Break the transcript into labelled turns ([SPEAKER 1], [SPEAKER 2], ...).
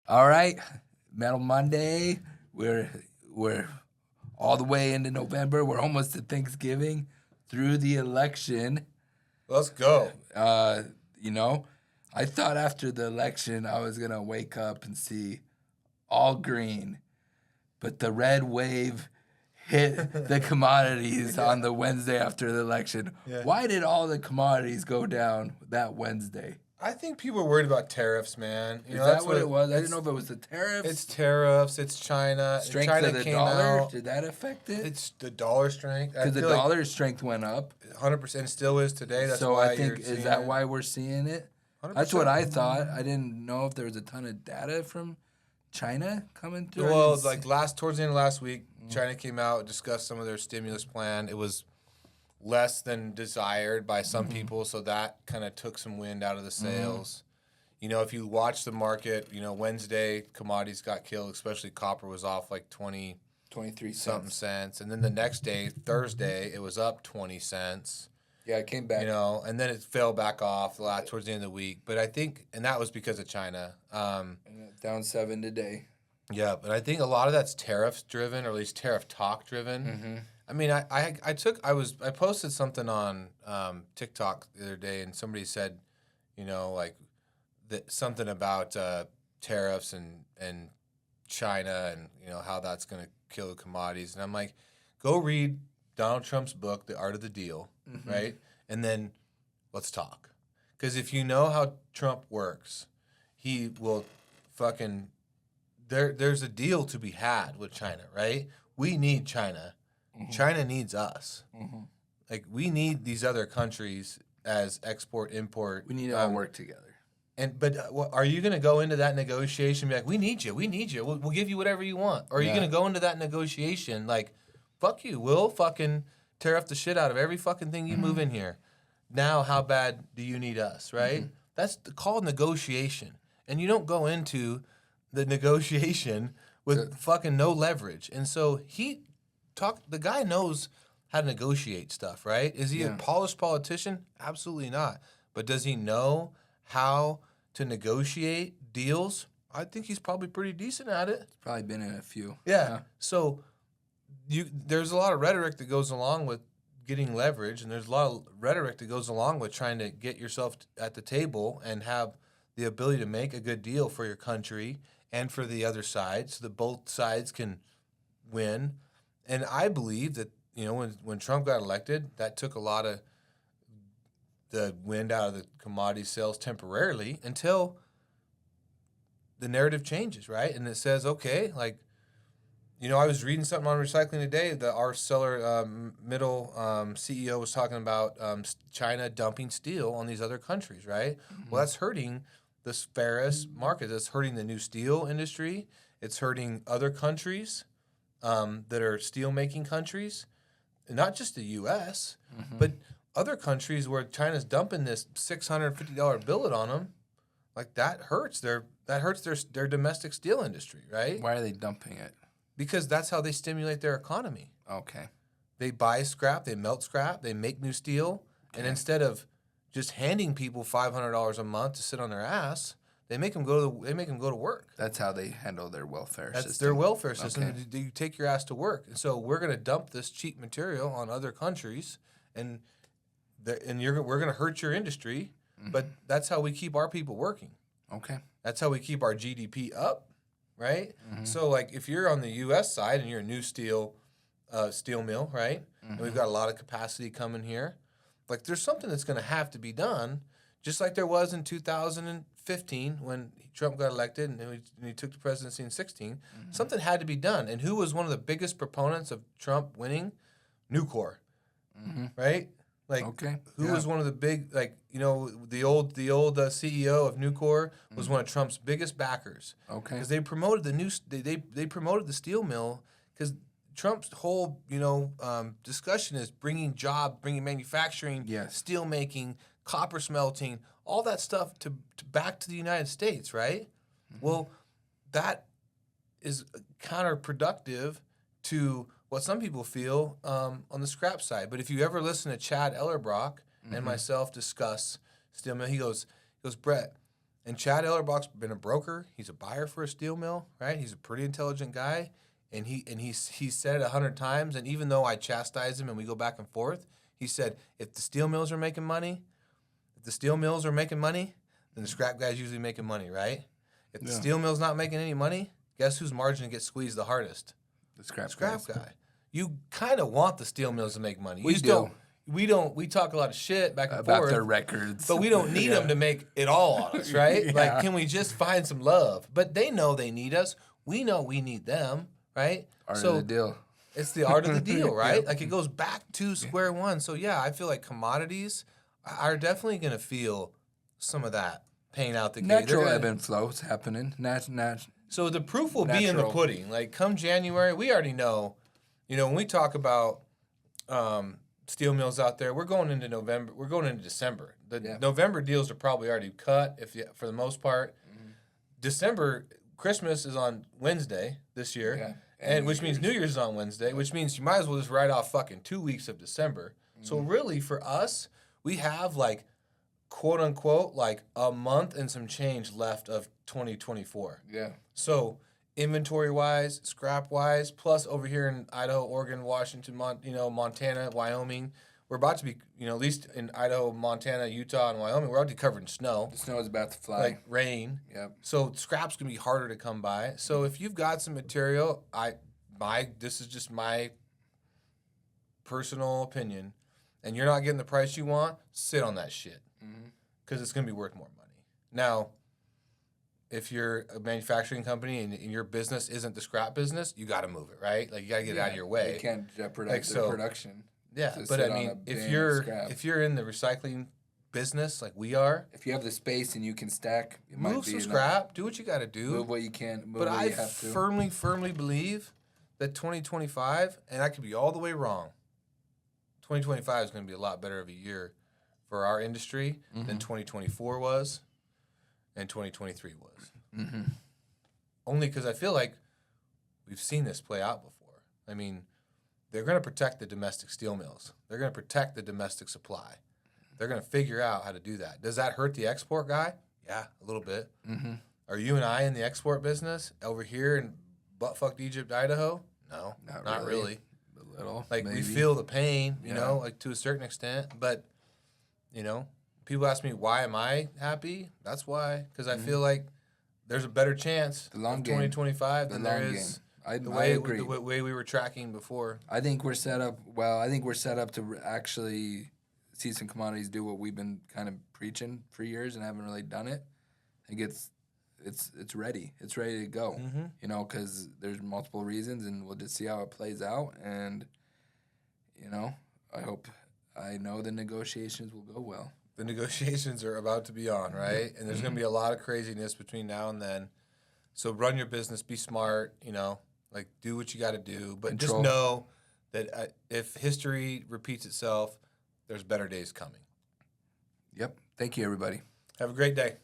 [SPEAKER 1] All right, Metal Monday. We're all the way into November. We're almost to Thanksgiving, through the election.
[SPEAKER 2] Let's go.
[SPEAKER 1] You know, I thought after the election I was gonna wake up and see all green, but the red wave hit the commodities on the Wednesday after the election.
[SPEAKER 2] Yeah.
[SPEAKER 1] Why did all the commodities go down that Wednesday?
[SPEAKER 2] I think people are worried about tariffs, man.
[SPEAKER 1] Is that what it was? I didn't know if it was the tariffs.
[SPEAKER 2] It's tariffs. It's China.
[SPEAKER 1] Strength
[SPEAKER 2] China
[SPEAKER 1] of the
[SPEAKER 2] came
[SPEAKER 1] dollar.
[SPEAKER 2] out.
[SPEAKER 1] Did that affect it?
[SPEAKER 2] It's the dollar strength.
[SPEAKER 1] Because the dollar strength went up.
[SPEAKER 2] 100% still is today. That's
[SPEAKER 1] so
[SPEAKER 2] why
[SPEAKER 1] I think
[SPEAKER 2] you're
[SPEAKER 1] is that
[SPEAKER 2] seeing
[SPEAKER 1] why we're seeing it?
[SPEAKER 2] 100%.
[SPEAKER 1] That's what I thought. I didn't know if there was a ton of data from China coming through.
[SPEAKER 2] Well, towards the end of last week, China came out and discussed some of their stimulus plan. It was less than desired by some people, so that kind of took some wind out of the sails. You know, if you watch the market, Wednesday commodities got killed, especially copper was off like
[SPEAKER 1] 23
[SPEAKER 2] something cents. And then the next day, Thursday, it was up 20 cents.
[SPEAKER 1] Yeah, it came back.
[SPEAKER 2] And then it fell back off towards the end of the week. But I think, and that was because of China.
[SPEAKER 1] Down 7 today.
[SPEAKER 2] Yeah, but I think a lot of that's tariffs driven, or at least tariff talk driven. I mean, I posted something on TikTok the other day, and somebody said, something about tariffs and China and how that's going to kill the commodities. And I'm like, go read Donald Trump's book, The Art of the Deal, right? And then let's talk. Because if you know how Trump works, he will fucking there's a deal to be had with China, right? We need China. China needs us. Like, we need these other countries as export import.
[SPEAKER 1] We need to all work together.
[SPEAKER 2] But are you going to go into that negotiation and be like, we need you, we'll give you whatever you want? Or are you going to go into that negotiation like, fuck you, we'll fucking tear up the shit out of every fucking thing you move in here. Now, how bad do you need us, right? That's called negotiation. And you don't go into the negotiation with fucking no leverage. And so the guy knows how to negotiate stuff, right? Is he a polished politician? Absolutely not. But does he know how to negotiate deals? I think he's probably pretty decent at it.
[SPEAKER 1] He's probably been in a few.
[SPEAKER 2] Yeah. So there's a lot of rhetoric that goes along with getting leverage, and there's a lot of rhetoric that goes along with trying to get yourself at the table and have the ability to make a good deal for your country and for the other side, so that both sides can win. And I believe that when Trump got elected, that took a lot of the wind out of the commodity sales temporarily until the narrative changes, right? And it says, okay, like, I was reading something on recycling today that our seller middle CEO was talking about China dumping steel on these other countries, right? Well, that's hurting this ferrous market. That's hurting the new steel industry. It's hurting other countries that are steel-making countries, not just the U.S., but other countries where China's dumping this $650 billet on them. Like, that hurts their domestic steel industry, right?
[SPEAKER 1] Why are they dumping it?
[SPEAKER 2] Because that's how they stimulate their economy.
[SPEAKER 1] Okay.
[SPEAKER 2] They buy scrap, they melt scrap, they make new steel, and instead of just handing people $500 a month to sit on their ass, they make them go to work.
[SPEAKER 1] That's how they handle their welfare system.
[SPEAKER 2] That's their welfare system.
[SPEAKER 1] Okay.
[SPEAKER 2] You take your ass to work, and so we're going to dump this cheap material on other countries, and we're going to hurt your industry. But that's how we keep our people working.
[SPEAKER 1] Okay.
[SPEAKER 2] That's how we keep our GDP up. Right? So, like, if you're on the U.S. side and you're a new steel mill, right? And we've got a lot of capacity coming here, like, there's something that's going to have to be done, just like there was in 2015 when Trump got elected and he took the presidency in 2016. Something had to be done. And who was one of the biggest proponents of Trump winning? Nucor, right? Like, who was one of the big, the old CEO of Nucor was one of Trump's biggest backers. Okay. Because they promoted they promoted the steel mill, because Trump's whole, discussion is bringing manufacturing, steel making, copper smelting, all that stuff to back to the United States, right? Well, that is counterproductive to what some people feel on the scrap side. But if you ever listen to Chad Ellerbrock and myself discuss steel mill, he goes, Brett, And Chad Ellerbach's been a broker. He's a buyer for a steel mill, right? He's a pretty intelligent guy, and he's said it 100 times. And even though I chastise him and we go back and forth, he said if the steel mills are making money, then the scrap guy's usually making money, right? If the steel mill's not making any money, guess whose margin gets squeezed the hardest?
[SPEAKER 1] The scrap
[SPEAKER 2] guy. You kind of want the steel mills to make money.
[SPEAKER 1] We do.
[SPEAKER 2] We talk a lot of shit back and
[SPEAKER 1] about
[SPEAKER 2] forth.
[SPEAKER 1] Their records.
[SPEAKER 2] But we don't need them to make it all on us, right? Like, can we just find some love? But they know they need us. We know we need them, right?
[SPEAKER 1] Art of the deal.
[SPEAKER 2] It's the art of the deal, right? Like, it goes back to square one. So, yeah, I feel like commodities are definitely going to feel some of that pain out the gate.
[SPEAKER 1] Natural ebb and flows happening.
[SPEAKER 2] So the proof will be in the pudding. Like, come January, we already know, when we talk about steel mills out there, we're going into November. We're going into December. The November deals are probably already cut, for the most part. Mm-hmm. December, Christmas is on Wednesday this year, and which means New Year's is on Wednesday, which means you might as well just write off fucking 2 weeks of December. Mm-hmm. So really, for us, we have like, quote unquote, like a month and some change left of 2024. Yeah. So inventory wise, scrap wise, plus over here in Idaho, Oregon, Washington, Montana, Wyoming, we're about to be, at least in Idaho, Montana, Utah, and Wyoming, we're about to be covered in snow.
[SPEAKER 1] The snow is about to fly.
[SPEAKER 2] Like rain. Yep. So scrap's gonna be harder to come by. So if you've got some material, this is just my personal opinion, and you're not getting the price you want, sit on that shit. Because it's going to be worth more money. Now, if you're a manufacturing company and your business isn't the scrap business, you got to move it, right? Like, you got to get it out of your way.
[SPEAKER 1] You can't jeopardize the production.
[SPEAKER 2] Yeah, but I mean, if you're in the recycling business like we are,
[SPEAKER 1] if you have the space and you can stack,
[SPEAKER 2] move some scrap. Do what you got to do.
[SPEAKER 1] Move what you can. Move
[SPEAKER 2] but
[SPEAKER 1] what you have to.
[SPEAKER 2] I firmly believe that 2025, and I could be all the way wrong. 2025 is going to be a lot better of a year for our industry than 2024 was and 2023 was. Mm-hmm. Only because I feel like we've seen this play out before. I mean, they're going to protect the domestic steel mills. They're going to protect the domestic supply. They're going to figure out how to do that. Does that hurt the export guy? Yeah, a little bit. Mm-hmm. Are you and I in the export business over here in butt-fucked Egypt, Idaho? No, not really.
[SPEAKER 1] A little,
[SPEAKER 2] like,
[SPEAKER 1] maybe.
[SPEAKER 2] We feel the pain, like to a certain extent, but people ask me, why am I happy? That's why. Because I feel like there's a better chance of 2025 than there is
[SPEAKER 1] I
[SPEAKER 2] agree. The way we were tracking before.
[SPEAKER 1] I think we're set up well. I think we're set up to actually see some commodities do what we've been kind of preaching for years and haven't really done it. I think it's ready. It's ready to go, because there's multiple reasons, and we'll just see how it plays out. And, I know the negotiations will go well.
[SPEAKER 2] The negotiations are about to be on, right? And there's going to be a lot of craziness between now and then. So run your business, be smart, do what you got to do. But just know that if history repeats itself, there's better days coming.
[SPEAKER 1] Yep. Thank you, everybody.
[SPEAKER 2] Have a great day.